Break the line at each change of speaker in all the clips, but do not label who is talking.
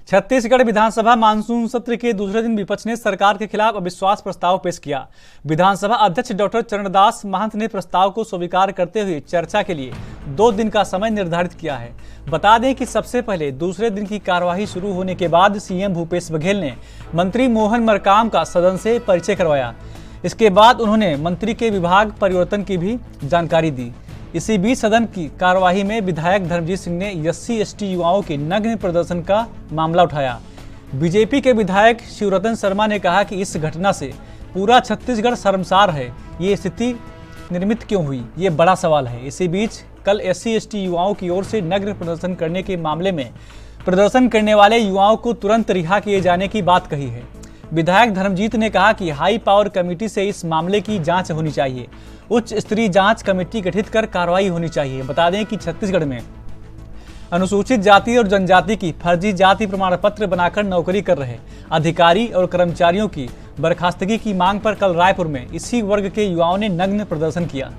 छत्तीसगढ़ विधानसभा monsoon सत्र के दूसरे दिन विपक्ष ने सरकार के खिलाफ अविश्वास प्रस्ताव पेश किया। विधानसभा अध्यक्ष डॉक्टर चरणदास महंत ने प्रस्ताव को स्वीकार करते हुए चर्चा के लिए 2 दिन का समय निर्धारित किया है। बता दें कि सबसे पहले दूसरे दिन की कार्यवाही शुरू होने के बाद सीएम भूपेश बघेल ने मंत्री मोहन मरकाम का सदन से परिचय करवाया। इसके बाद उन्होंने मंत्री के विभाग परिवर्तन की भी जानकारी दी। इसी बीच सदन की कार्यवाही में विधायक धर्मजीत सिंह ने SC/ST युवाओं के नग्न प्रदर्शन का मामला उठाया। बीजेपी के विधायक शिवरतन शर्मा ने कहा कि इस घटना से पूरा छत्तीसगढ़ शर्मसार है। ये स्थिति निर्मित क्यों हुई, ये बड़ा सवाल है। इसी बीच कल SC/ST युवाओं की ओर से नग्न प्रदर्शन करने के मामले में प्रदर्शन करने वाले युवाओं को तुरंत रिहा किए जाने की बात कही है। विधायक धर्मजीत ने कहा कि हाई पावर कमेटी से इस मामले की जांच होनी चाहिए। उच्च स्तरीय जांच कमेटी गठित कर कार्रवाई होनी चाहिए। बता दें कि छत्तीसगढ़ में अनुसूचित जाति और जनजाति की फर्जी जाति प्रमाण पत्र बनाकर नौकरी कर रहे अधिकारी और कर्मचारियों की बर्खास्तगी की मांग पर कल रायपुर में इसी वर्ग के युवाओं ने नग्न प्रदर्शन किया।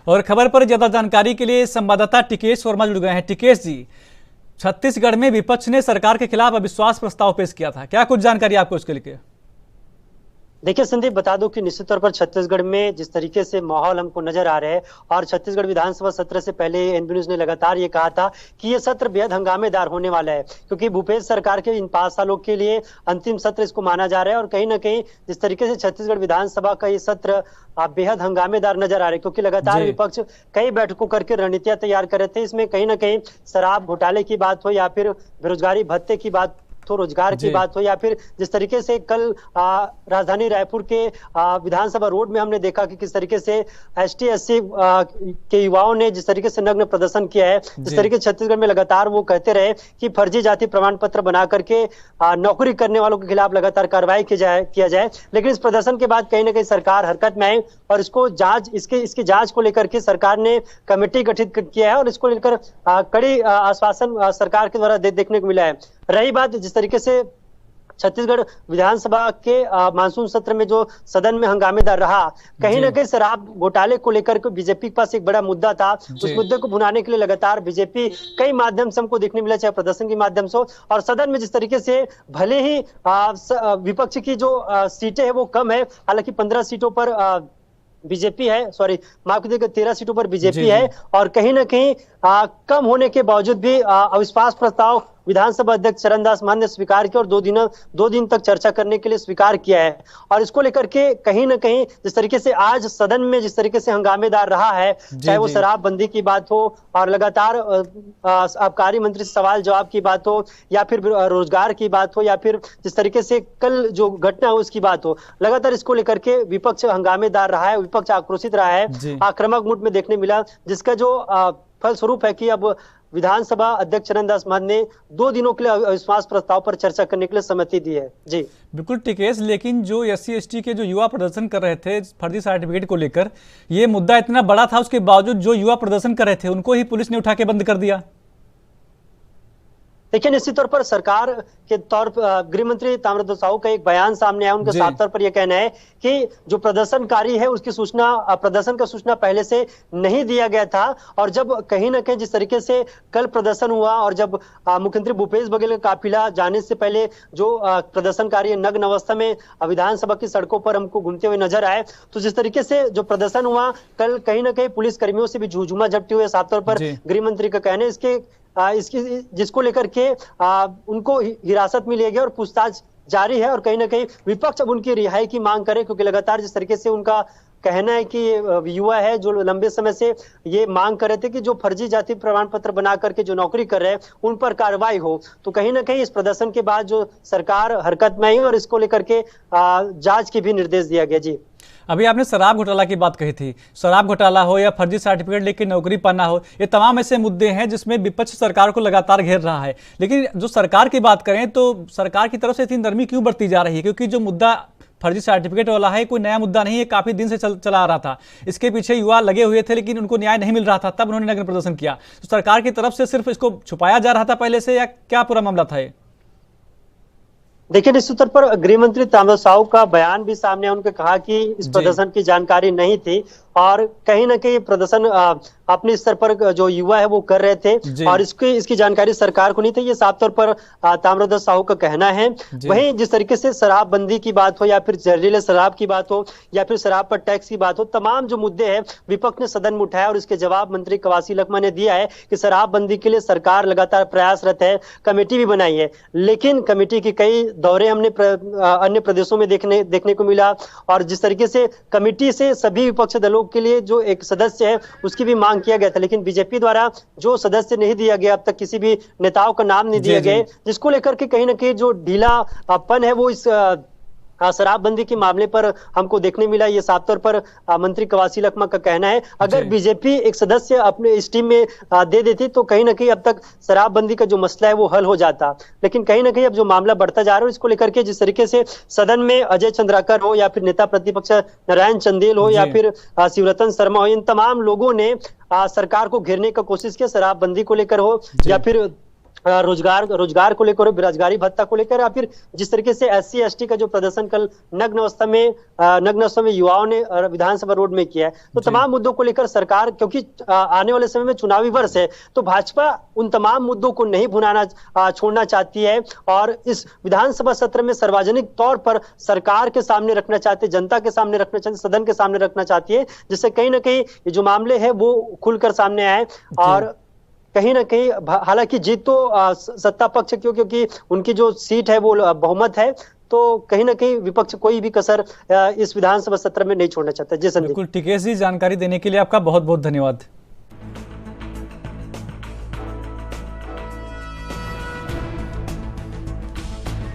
और खबर पर ज्यादा जानकारी के लिए संवाददाता टिकेश वर्मा जुड़ गए हैं। टिकेश जी, छत्तीसगढ़ में विपक्ष ने सरकार के खिलाफ अविश्वास प्रस्ताव पेश किया था, क्या कुछ जानकारी आपको इसके लिए?
देखिए संदीप, बता दूं कि निश्चित तौर पर छत्तीसगढ़ में जिस तरीके से माहौल हमको नजर आ रहा है और छत्तीसगढ़ विधानसभा सत्र से पहले एनबी न्यूज ने लगातार ये कहा था कि ये सत्र बेहद हंगामेदार होने वाला है, क्योंकि भूपेश सरकार के इन 5 सालों के लिए अंतिम सत्र इसको माना जा रहा है। और कहीं ना कहीं जिस तरीके से छत्तीसगढ़ विधानसभा का ये सत्र बेहद हंगामेदार नजर आ रहा है, क्योंकि लगातार विपक्ष कई बैठकों करके रणनीतियां तैयार कर रहे थे। इसमें कहीं ना कहीं शराब घोटाले की बात हो या फिर बेरोजगारी भत्ते की बात तो रोजगार की बात हो या फिर जिस तरीके से कल राजधानी रायपुर के विधानसभा रोड में हमने देखा कि किस तरीके से ST/SC के युवाओं ने जिस तरीके से नग्न प्रदर्शन किया है, जिस तरीके से छत्तीसगढ़ में लगातार वो कहते रहे कि फर्जी जाति प्रमाण पत्र बना करके नौकरी करने वालों के खिलाफ लगातार कार्रवाई किया जाए। लेकिन इस प्रदर्शन के बाद कहीं ना कहीं सरकार हरकत में आई और इसको इसकी जांच को लेकर के सरकार ने कमेटी गठित किया है और इसको लेकर कड़ी आश्वासन सरकार के द्वारा देखने को मिला है। रही बात जिस तरीके से छत्तीसगढ़ विधानसभा के मानसून सत्र में जो सदन में हंगामेदार रहा, कहीं ना कहीं शराब घोटाले को लेकर के बीजेपी के पास एक बड़ा मुद्दा था। उस मुद्दे को भुनाने के लिए लगातार बीजेपी कई माध्यम से हमको देखने मिला, चाहे प्रदर्शन के माध्यम से और सदन में जिस तरीके से भले ही विपक्ष की जो सीटें है वो कम है, हालांकि 15 सीटों पर बीजेपी है, सॉरी माफ कीजिएगा 13 सीटों पर बीजेपी है और कहीं ना कहीं कम होने के बावजूद भी अविश्वास प्रस्ताव विधानसभा अध्यक्ष चरणदास महंत ने स्वीकार किया और 2 दिन तक चर्चा करने के लिए स्वीकार किया है। और इसको लेकर के कहीं ना कहीं जिस तरीके से आज सदन में जिस तरीके से हंगामेदार रहा है, चाहे वो शराबबंदी की बात हो और लगातार आबकारी मंत्री से सवाल जवाब की बात हो या फिर रोजगार की बात हो या फिर जिस तरीके से कल जो घटना हो उसकी बात हो, लगातार इसको लेकर के विपक्ष हंगामेदार रहा है, विपक्ष आक्रोशित रहा है, आक्रामक मूड में देखने मिला, जिसका जो फलस्वरूप है कि अब विधानसभा अध्यक्ष चरणदास महंत ने 2 दिनों के लिए अविश्वास प्रस्ताव पर चर्चा करने के लिए सहमति दी है। जी
बिल्कुल टिकेश, लेकिन जो SC/ST के जो युवा प्रदर्शन कर रहे थे फर्जी सर्टिफिकेट को लेकर, ये मुद्दा इतना बड़ा था, उसके बावजूद जो युवा प्रदर्शन कर रहे थे उनको ही पुलिस ने उठा के बंद कर दिया।
देखिए निश्चित तौर पर सरकार के तौर पर गृह मंत्री ताम्रध्वज साहू का एक बयान सामने आया, उनके साफ तौर पर यह कहना है कि जो प्रदर्शनकारी है उसकी प्रदर्शन का सूचना पहले से नहीं दिया गया था और जब कहीं ना कहीं जिस तरीके से कल प्रदर्शन हुआ और जब मुख्यमंत्री भूपेश बघेल का काफिला जाने से पहले जो प्रदर्शनकारी नग्न अवस्था में विधानसभा की सड़कों पर हमको घूमते हुए नजर आए, तो जिस तरीके से जो प्रदर्शन हुआ कल कहीं ना कहीं पुलिस कर्मियों से भी झूझुमा झपटी हुए, साफ तौर पर गृह मंत्री का कहना है इसकी जिसको लेकर के उनको हिरासत में लिया गया और पूछताछ जारी है और कहीं ना कहीं विपक्ष अब उनकी रिहाई की मांग करे, क्योंकि लगातार जिस तरीके से उनका कहना है कि युवा है जो लंबे समय से ये मांग कर रहे थे कि जो फर्जी जाति प्रमाण पत्र बना करके जो नौकरी कर रहे हैं उन पर कार्रवाई हो, तो कहीं ना कहीं इस प्रदर्शन के बाद जो सरकार हरकत में आई और इसको लेकर के जांच के भी निर्देश दिया गया। जी
अभी आपने शराब घोटाला की बात कही थी, शराब घोटाला हो या फर्जी सर्टिफिकेट लेके नौकरी पाना हो, ये तमाम ऐसे मुद्दे हैं जिसमें विपक्ष सरकार को लगातार घेर रहा है। लेकिन जो सरकार की बात करें तो सरकार की तरफ से इतनी नरमी क्यों बरती जा रही है? क्योंकि जो मुद्दा फर्जी सर्टिफिकेट वाला है कोई नया मुद्दा नहीं है, काफी दिन से चला आ रहा था। इसके पीछे युवा लगे हुए थे लेकिन उनको न्याय नहीं मिल रहा था, तब उन्होंने नग्न प्रदर्शन किया। तो सरकार की तरफ से सिर्फ इसको छुपाया जा रहा था पहले से, या क्या पूरा मामला था ये?
देखिए, निश्चित तौर पर गृह मंत्री ताम्रध्वज साहू का बयान भी सामने है। उन्होंने कहा कि इस
जी।
प्रदर्शन की जानकारी नहीं थी और कहीं ना कहीं प्रदर्शन अपने स्तर पर जो युवा है वो कर रहे थे
जी।
और इसकी जानकारी सरकार को नहीं थी, ये साफ तौर पर ताम्रध्वज साहू का कहना है।
जी।
वहीं जिस तरीके से शराबबंदी की बात हो या फिर जहरीले शराब की बात हो या फिर शराब पर टैक्स की बात हो, तमाम जो मुद्दे हैं विपक्ष ने सदन में उठाया और इसके जवाब मंत्री कवासी लखमा ने दिया है कि शराबबंदी के लिए सरकार लगातार प्रयासरत है, कमेटी भी बनाई है। लेकिन कमेटी की कई दौरे हमने अन्य प्रदेशों में देखने को मिला और जिस तरीके से कमेटी से सभी विपक्षी दलों के लिए जो एक सदस्य है उसकी भी मांग किया गया था, लेकिन बीजेपी द्वारा जो सदस्य नहीं दिया गया, अब तक किसी भी नेताओं का नाम नहीं दिया गया, जिसको लेकर के कहीं ना कहीं जो ढीलापन है वो इस शराबबंदी के मामले पर हमको देखने मिला। ये साफ तौर पर मंत्री कवासी लखमा का कहना है। अगर बीजेपी एक सदस्य अपने इस टीम में दे देती तो कहीं ना कहीं अब तक शराबबंदी का जो मसला है वो हल हो जाता, लेकिन कहीं ना कहीं अब जो मामला बढ़ता जा रहा है इसको लेकर के जिस तरीके से सदन में अजय चंद्राकर हो या फिर नेता प्रतिपक्ष नारायण चंदेल हो या फिर शिवरतन शर्मा हो, इन तमाम लोगों ने सरकार को घेरने का कोशिश किया, शराबबंदी को लेकर हो या फिर रोजगार को लेकर, बेरोजगारी भत्ता को लेकर, या फिर जिस तरीके से SC ST का जो प्रदर्शन कल नग्न अवस्था में युवाओं ने विधानसभा रोड में किया है, तो तमाम मुद्दों को लेकर सरकार, क्योंकि आने वाले समय में चुनावी वर्ष है, तो भाजपा उन तमाम मुद्दों को नहीं छोड़ना चाहती है और इस विधानसभा सत्र में सार्वजनिक तौर पर सरकार के सामने रखना चाहती है, जनता के सामने रखना चाहती है, सदन के सामने रखना चाहती है, जिससे कहीं ना कहीं ये जो मामले हैं वो खुलकर सामने आए और कहीं ना कहीं, हालांकि जीत तो सत्ता पक्ष क्योंकि उनकी जो सीट है वो बहुमत है, तो कहीं ना कहीं विपक्ष कोई भी कसर इस विधानसभा सत्र में नहीं छोड़ना चाहता। जी संदीप।
बिल्कुल, टिकेश जी, जानकारी देने के लिए आपका बहुत बहुत धन्यवाद।